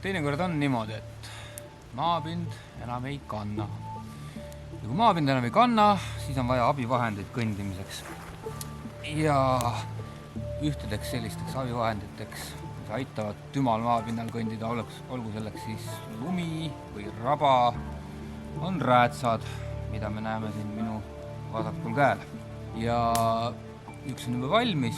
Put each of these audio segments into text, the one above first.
teinekord on niimoodi, et maapind enam ei kanna. Ja kui maapind enam ei kanna, siis on vaja abivahendeid kõndimiseks. Ja ühtedeks sellisteks abivahenditeks, mis aitavad tümal maapinnal kõndida, olgu selleks siis lumi või raba, on räätsad, mida me näeme siin minu vasakul käel. Ja üks on juba valmis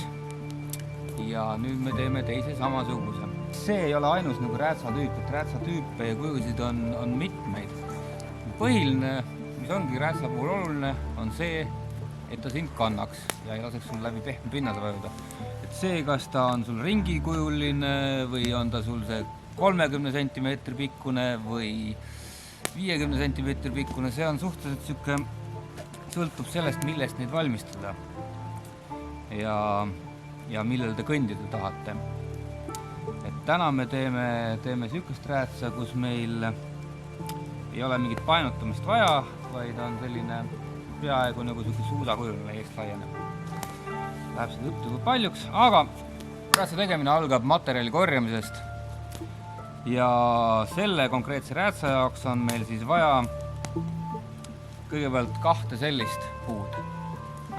ja nüüd me teeme teise samasuguse. See ei ole ainus nagu räätsatüüp, et räätsatüüpe ja kujusid on mitmeid. Põhiline, mis ongi räätsa puhul oluline, on see, et ta sind kannaks ja ei laseks sul läbi pehme pinnase vajuda. Et see, kas ta on sul ringikujuline või on ta sul see 30 cm pikkune või 50 cm pikkune, see on suhteliselt süke, sõltub sellest, millest neid valmistada ja millel te kõndida tahate. Et täna me teeme sükest räätsa, kus meil ei ole mingit painutamist vaja, vaid on selline peaaegu nagu suusakujuline eest laieneb. Läheb seda juttu kui paljuks, aga räätsa tegemine algab materjali korjamisest ja selle konkreetse räätsa jaoks on meil siis vaja kõigepealt 2 sellist puud.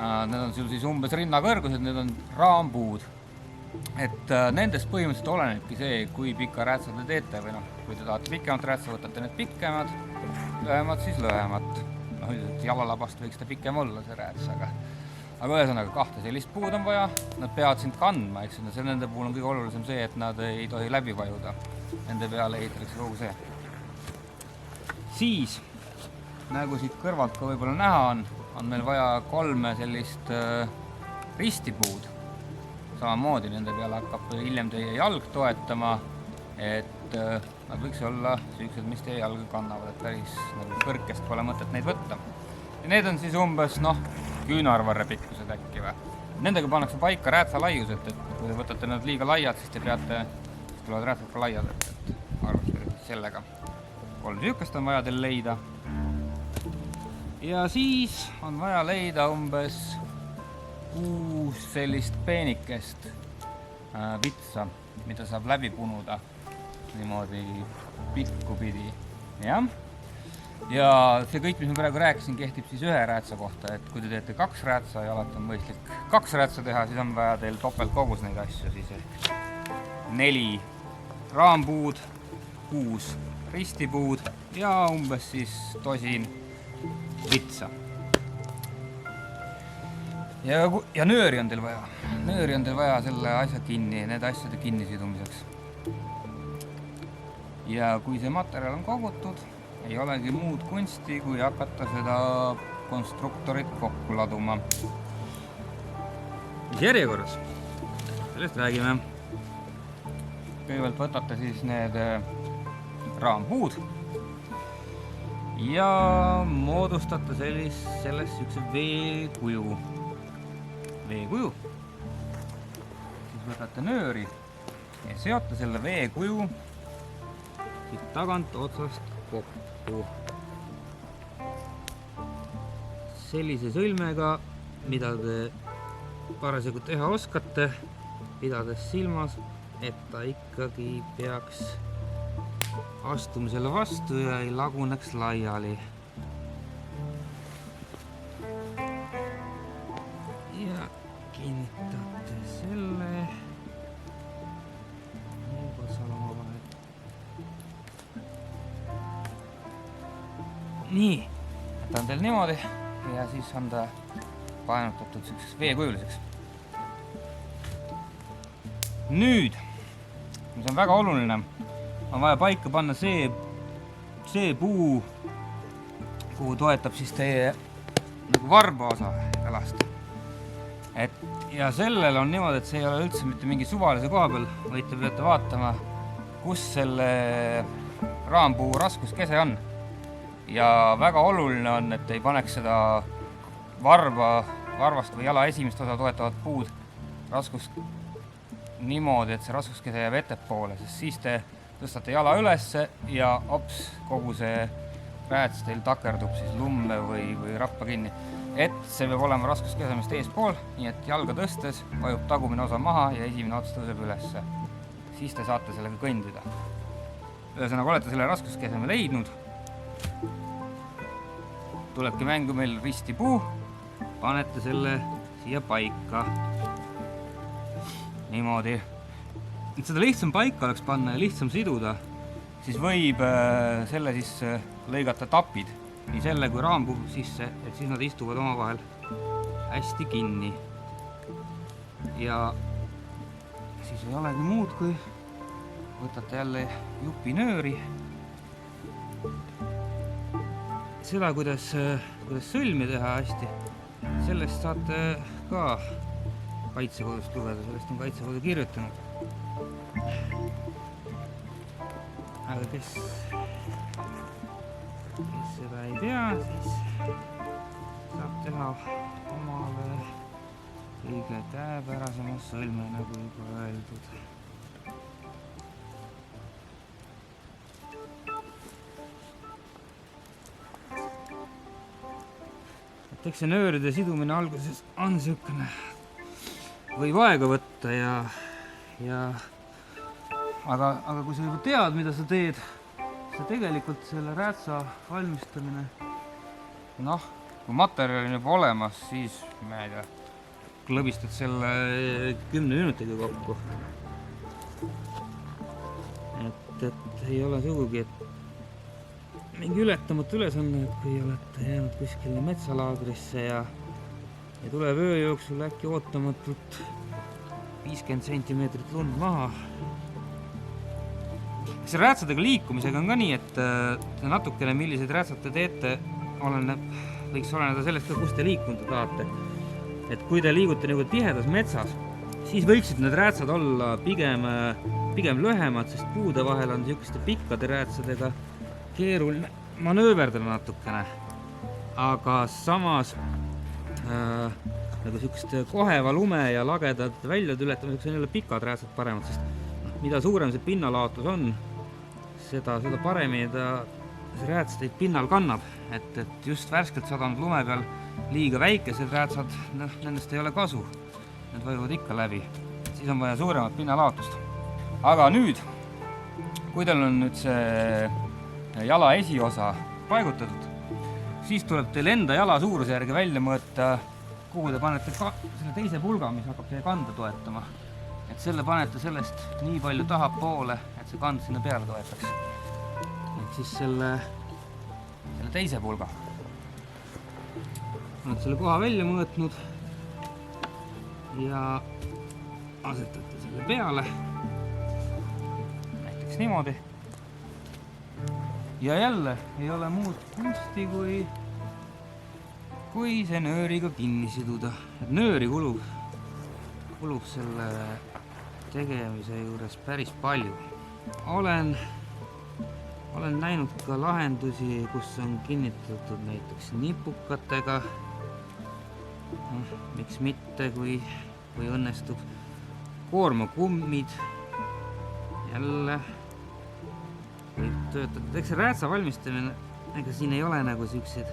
Need on sul siis umbes rinnakõrgused, need on raampuud. Et nendest põhimõtteliselt olenebki see, kui pika räätsa te teete või kui te tahate pikemat räätsa, võtate need pikemad, lühemad siis lühemat. Jalalabast võiks ta pikem olla see rääts, aga ühesõnaga 2 sellist puud on vaja, nad peavad sind kandma, eks nende puhul on kõige olulisem see, et nad ei tohi läbi vajuda. Nende peale ehitatakse kogu see. Siis, nagu siit kõrvalt ka võib-olla näha on meil vaja 3 sellist ristipuud. Samamoodi nende peale hakkab hiljem teie jalg toetama, et nad võiks olla süüksed, mis teie jalga kannavad, et päris nagu kõrkest pole mõtet neid võtta. Ja need on siis umbes küünarvarre pikkused äkki või. Nendega pannakse paika räätsa laiused, et kui te võtate nad liiga laiad, siis te peate, siis tulevad räätsad ka laiad, et arvestada sellega. 3 süükest on vaja teil leida. Ja siis on vaja leida umbes 6 sellist peenikest vitsa, mida saab läbi punuda niimoodi pikku pidi. Ja see kõik, mis ma praegu rääkisin, kehtib siis 1 räätsa kohta, et kui te teete 2 räätsa ja alati on mõistlik 2 räätsa teha, siis on vaja teil topeltkogus neid asju, siis 4 raampuud, 6 ristipuud ja umbes siis tosin vitsa. Ja nööri on teil vaja. Nööri on teil vaja selle asja kinni, need asjade kinni sidumiseks. Ja kui see materjal on kogutud, ei olegi muud kunsti, kui hakata seda konstruktorit kokku laduma. Mis järjekorras? Sellest räägime. Kõigepealt võtate siis need raampuud ja moodustate sellest sükse veekuju. Siis võtate nööri ja seote selle veekuju siit tagant otsast kokku. Sellise sõlmega, mida te parasjagu teha oskate, pidades silmas, et ta ikkagi peaks astumisele vastu ja ei laguneks laiali. Ja kinnitate selle salama vahel. Nii, ta on teil niimoodi ja siis on ta painutatud selliseks veekujuliseks. Nüüd, mis on väga oluline, on vaja paika panna see puu, kuhu toetab siis teie nagu varba osa jalast. Ja sellel on niimoodi, et see ei ole üldse mitte mingi suvalise koha peal, vaid te peate vaatama, kus selle raampuu raskuskese on. Ja väga oluline on, et ei paneks seda varvast või jala esimest osa toetavat puud raskust niimoodi, et see raskuskese jääb ettepoole, sest siis te tõstate jala ülesse ja ops, kogu see rääts teil takerdub siis lumme või rappa kinni. Et see peab olema raskuskesemist eespool, nii et jalga tõstes vajub tagumine osa maha ja esimene ots tõuseb ülesse. Siis te saate sellega kõndida. ühesõnaga olete selle raskuskeseme leidnud, tulebki mängu meil ristipuu, panete selle siia paika. Niimoodi. Et seda lihtsam paika oleks panna ja lihtsam siduda, siis võib selle sisse lõigata tapid, nii selle kui raampuhu sisse, et siis nad istuvad omavahel hästi kinni. Ja siis ei olegi muud, kui võtate jälle jupi nööri. Seda, kuidas sõlmi teha hästi, sellest saate ka kaitsekodust lugeda, sellest on kaitsekodu kirjutanud. Aga kes seda ei tea, siis saab teha omale kõige käepärasema sõlme, nagu juba öeldud. Et eks see nööride sidumine alguses on niisugune, võib aega võtta aga kui sa juba tead, mida sa teed, sa tegelikult selle räätsa valmistamine, kui materjal on juba olemas, siis ma ei tea, klõbistad selle 10 minutiga kokku. Et ei ole sugugi, et mingi ületamatu ülesanne, et kui olete jäänud kuskile metsalaagrisse ja tuleb öö jooksul äkki ootamatult 50 sentimeetrit lund maha. See räätsadega liikumisega on ka nii, et natukene milliseid räätsad te teete, võiks oleneda sellest ka, kus te liikunud tahate. Et kui te liigute nagu tihedas metsas, siis võiksid need räätsad olla pigem lühemad, sest puude vahel on niisuguste pikkade räätsadega keeruline manööverdada natukene. Aga samas nagu niisuguste koheva lume ja lagedad väljad ületamiseks on jälle pikad räätsad paremad, sest mida suurem see pinnalaotus on, seda paremini see rääts teid pinnal kannab, et just värskelt sadanud lume peal liiga väikesed räätsad, nendest ei ole kasu, need vajuvad ikka läbi, siis on vaja suuremat pinnalaotust. Aga nüüd, kui teil on nüüd see jala esiosa paigutatud, siis tuleb teil enda jala suuruse järgi välja mõõta, kuhu te panete selle teise pulga, mis hakkab teie kanda toetama. Et selle panete sellest nii palju tahapoole, et see kand sinna peale toetaks. Et siis selle teise pulga. Oled selle koha välja mõõtnud ja asetate selle peale. Näiteks niimoodi. Ja jälle ei ole muud kunsti, kui see nööriga kinni siduda. Et nööri kulub selle tegemise juures päris palju. Olen näinud ka lahendusi, kus on kinnitatud näiteks nipukatega. Miks mitte, kui õnnestub. Koormakummid. Jälle võib töötada. Eks see räätsa valmistamine, ega siin ei ole nagu siukseid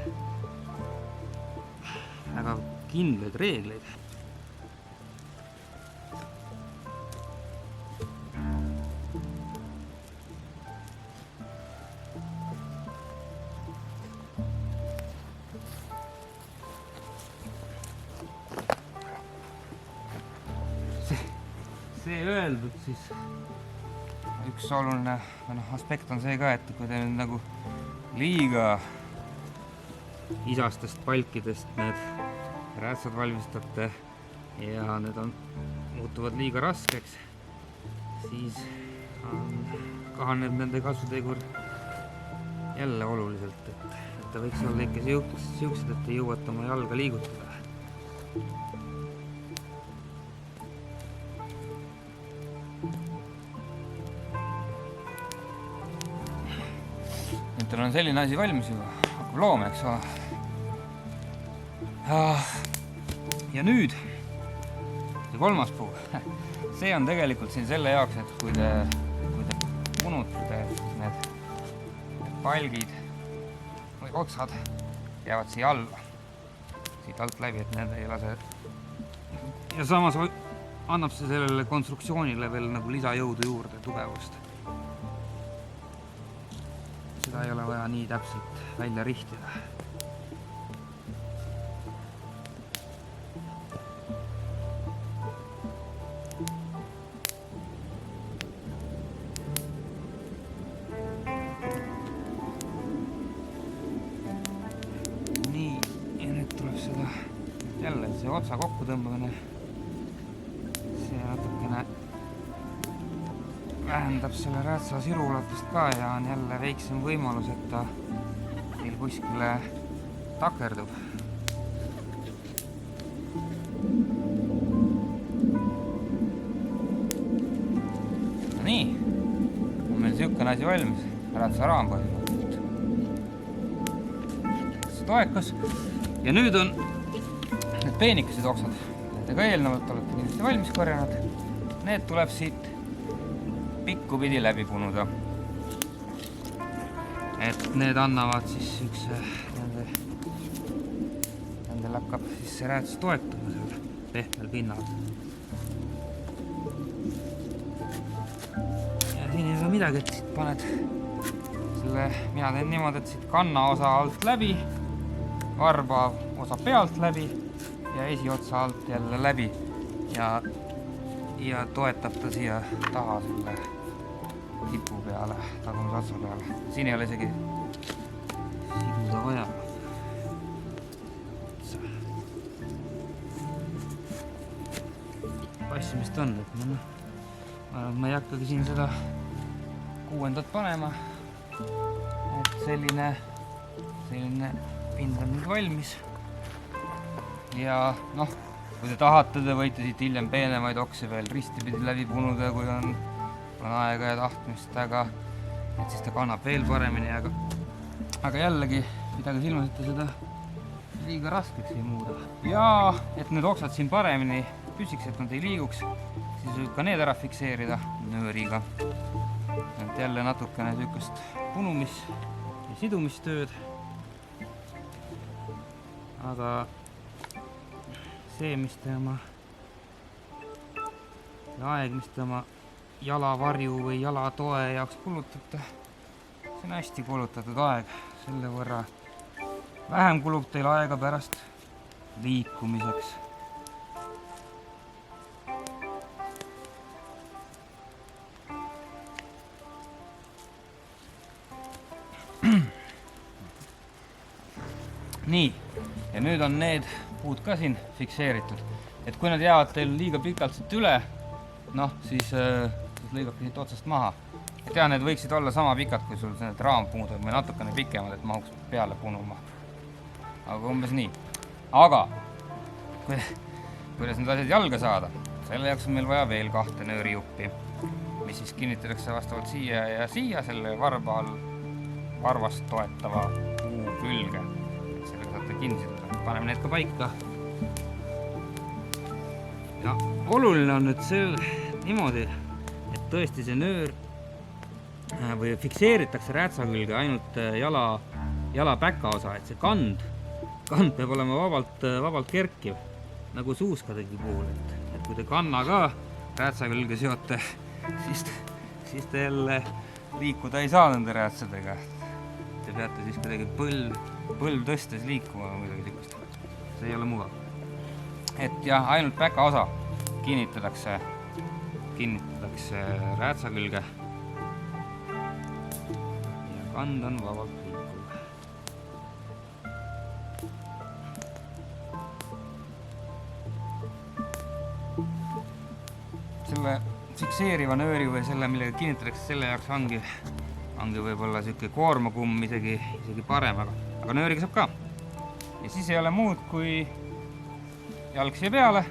väga kindlaid reegleid. See öeldud, siis üks oluline aspekt on see ka, et kui te nüüd nagu liiga isastest palkidest need räätsad valmistate ja need muutuvad liiga raskeks, siis kahaneb nende kasvutegur jälle oluliselt, et ta võiks olla ikka siuksed, et te jõuate oma jalga liigutada. Nüüd teil on selline asi valmis juba, hakkab looma, eks ole. Ja nüüd see kolmas puu. See on tegelikult siin selle jaoks, et kui te punute need palgid või otsad jäävad siia alla, siit alt läbi, et need ei lase. Ja samas annab see sellele konstruktsioonile veel nagu lisajõudu juurde, tugevust. seda ei ole vaja nii täpselt välja rihtida. Nii, ja nüüd tuleb seda jälle see otsa kokku tõmbamine. See natukene vähendab selle räätsa siruulatust ka ja on jälle väiksem võimalus, et ta meil kuskile takerdub. No nii, on meil niisugune asi valmis, räätsa raam põhimõtteliselt. See toekas ja nüüd on need peenikesed oksad, te ka eelnevalt olete kindlasti valmis korjanud. Need tuleb siit pikkupidi läbi punuda. Et need annavad siis üks, nendel hakkab siis see rääts toetuma seal pehmel pinnal. Ja siin ei ole midagi, et siit paned selle, mina teen niimoodi, et siit kanna osa alt läbi, varba osa pealt läbi ja esiotsa alt jälle läbi ja toetab ta siia taha selle tipu peale, tagumise otsa peale. Siin ei ole isegi siduda vaja. Passimist on, et ma ei hakkagi siin seda 6. panema. Et selline pind on nüüd valmis. Ja noh, kui te tahate, te võite siit hiljem peenemaid oksi veel ristipidi läbi punuda, kui on aega ja tahtmist, aga et siis ta kannab veel paremini, aga jällegi pidage silmas, et te seda liiga raskeks ei muuda. Ja et need oksad siin paremini püsiks, et nad ei liiguks, siis võib ka need ära fikseerida nööriga. Et jälle natukene niisugust punumis- ja sidumistööd. Aga see, mis te oma aeg, mis te oma jalavarju või jalatoe jaoks kulutate, see on hästi kulutatud aeg. Selle võrra vähem kulub teil aega pärast liikumiseks. Nii, ja nüüd on need puud ka siin fikseeritud, et kui nad jäävad teil liiga pikalt siit üle, noh, siis lõigabki siit otsast maha. Et ja need võiksid olla sama pikad, kui sul need raampuud või natukene pikemad, et mahuks peale punuma. Aga umbes nii. Aga kuidas need asjad jalga saada? Selle jaoks on meil vaja veel 2 nöörijuppi, mis siis kinnitatakse vastavalt siia ja siia selle varba all varvast toetava puu külge. Sellega saate kinni siduda. Paneme need ka paika. Ja oluline on nüüd see niimoodi, et tõesti see nöör või fikseeritakse räätsa külge ainult jala päka osa, et see kand peab olema vabalt kerkiv, nagu suuskadegi puhul. Et kui te kanna ka räätsa külge seote, siis te jälle liikuda ei saa nende räätsadega. Te peate siis kuidagi põlv tõstes liikuma või midagi sihukest. See ei ole mugav. Et jah, ainult päka osa kinnitatakse räätsa külge ja kand on vabalt liikuv. Selle fikseeriva nööri või selle, millega kinnitatakse, selle jaoks ongi võib-olla siuke koormakumm isegi parem, aga nööriga saab ka. Ja siis ei ole muud, kui jalg siia peale,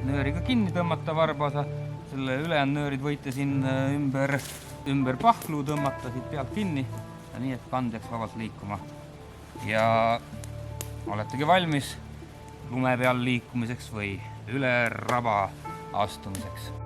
nööriga kinni tõmmata varbaosa, selle ülejäänud nöörid võite siin ümber pahlu tõmmata siit pealt kinni, ja nii, et kand jääks vabalt liikuma. Ja oletegi valmis lume peal liikumiseks või üle raba astumiseks.